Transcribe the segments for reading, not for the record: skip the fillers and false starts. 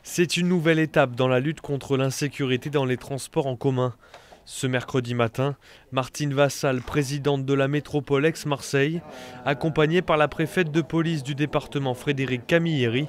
C'est une nouvelle étape dans la lutte contre l'insécurité dans les transports en commun. Ce mercredi matin, Martine Vassal, présidente de la métropole Aix-Marseille, accompagnée par la préfète de police du département Frédéric Camilleri,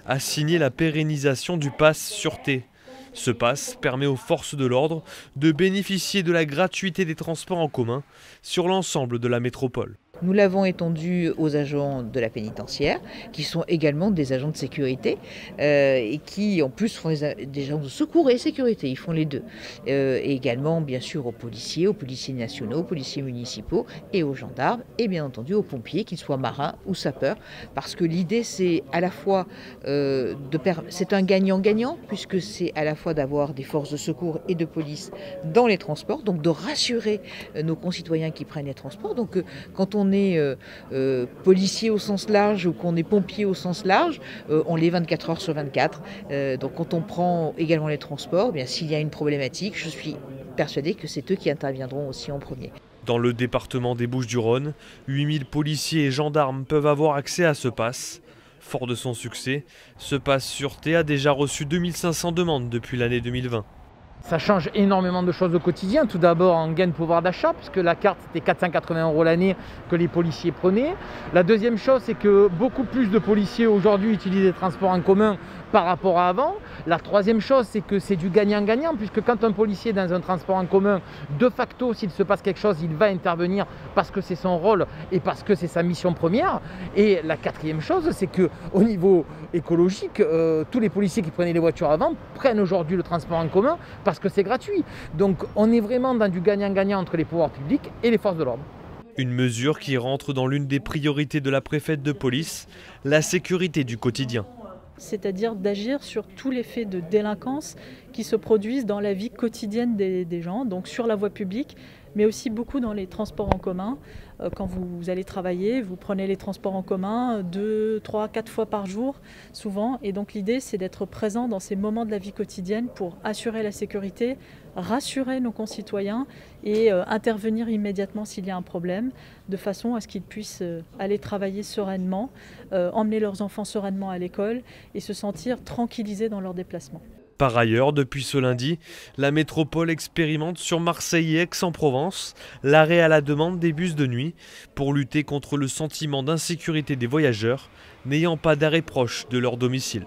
a signé la pérennisation du pass Sûreté. Ce pass permet aux forces de l'ordre de bénéficier de la gratuité des transports en commun sur l'ensemble de la métropole. Nous l'avons étendu aux agents de la pénitentiaire, qui sont également des agents de sécurité et qui en plus font des agents de secours et sécurité, ils font les deux. Et également bien sûr aux policiers nationaux, aux policiers municipaux et aux gendarmes et bien entendu aux pompiers, qu'ils soient marins ou sapeurs, parce que l'idée c'est à la fois c'est un gagnant-gagnant, puisque c'est à la fois d'avoir des forces de secours et de police dans les transports, donc de rassurer nos concitoyens qui prennent les transports. Donc quand on est policier au sens large ou qu'on est pompier au sens large, on l'est 24 heures sur 24. Donc quand on prend également les transports, eh bien, s'il y a une problématique, je suis persuadée que c'est eux qui interviendront aussi en premier. Dans le département des Bouches-du-Rhône, 8000 policiers et gendarmes peuvent avoir accès à ce pass. Fort de son succès, ce pass Sûreté a déjà reçu 2500 demandes depuis l'année 2020. Ça change énormément de choses au quotidien. Tout d'abord en gain de pouvoir d'achat, puisque la carte c'était 480 € l'année que les policiers prenaient. La deuxième chose, c'est que beaucoup plus de policiers aujourd'hui utilisent les transports en commun par rapport à avant. La troisième chose, c'est que c'est du gagnant-gagnant, puisque quand un policier est dans un transport en commun, de facto, s'il se passe quelque chose, il va intervenir parce que c'est son rôle et parce que c'est sa mission première. Et la quatrième chose, c'est qu'au niveau écologique, tous les policiers qui prenaient les voitures avant prennent aujourd'hui le transport en commun parce que c'est gratuit. Donc on est vraiment dans du gagnant-gagnant entre les pouvoirs publics et les forces de l'ordre. Une mesure qui rentre dans l'une des priorités de la préfète de police, la sécurité du quotidien. C'est-à-dire d'agir sur tous les faits de délinquance qui se produisent dans la vie quotidienne des gens, donc sur la voie publique, mais aussi beaucoup dans les transports en commun. Quand vous allez travailler, vous prenez les transports en commun 2, 3, 4 fois par jour, souvent. Et donc l'idée, c'est d'être présent dans ces moments de la vie quotidienne pour assurer la sécurité, rassurer nos concitoyens et intervenir immédiatement s'il y a un problème, de façon à ce qu'ils puissent aller travailler sereinement, emmener leurs enfants sereinement à l'école et se sentir tranquillisés dans leurs déplacements. Par ailleurs, depuis ce lundi, la métropole expérimente sur Marseille et Aix-en-Provence l'arrêt à la demande des bus de nuit pour lutter contre le sentiment d'insécurité des voyageurs n'ayant pas d'arrêt proche de leur domicile.